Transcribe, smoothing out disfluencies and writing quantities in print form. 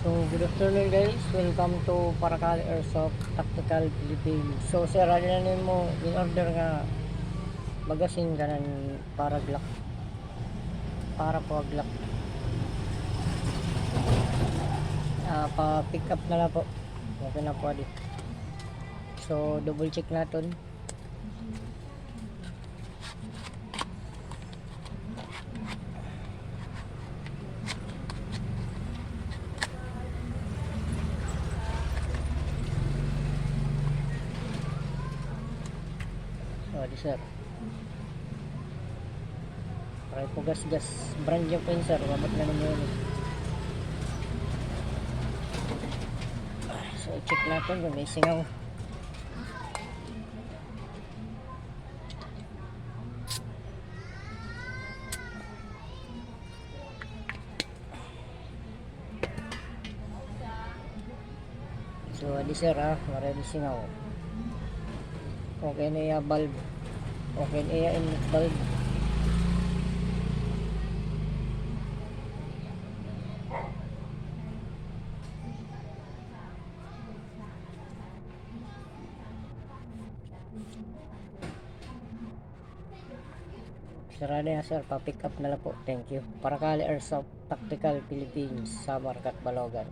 So, good afternoon guys. Welcome to Paracali Airsoft Tactical Philippines. So, sir, ano mo in order nga magasin ka ng para Glock. Para po Glock. Pa-pick up na lang po. Okay na po di. So, double check natin. So, di sir. Try po gas-gas. Brand yung pin sir. Wabot na ninyo yun. So, check natin kung may singaw. So, di sir marami singaw. Okay na yung valve. Okay na yung inlet valve. Sarado yan sir, pa-pick up na lang po. Thank you. Paracali Airsoft Tactical Philippines, Samar, Balogan.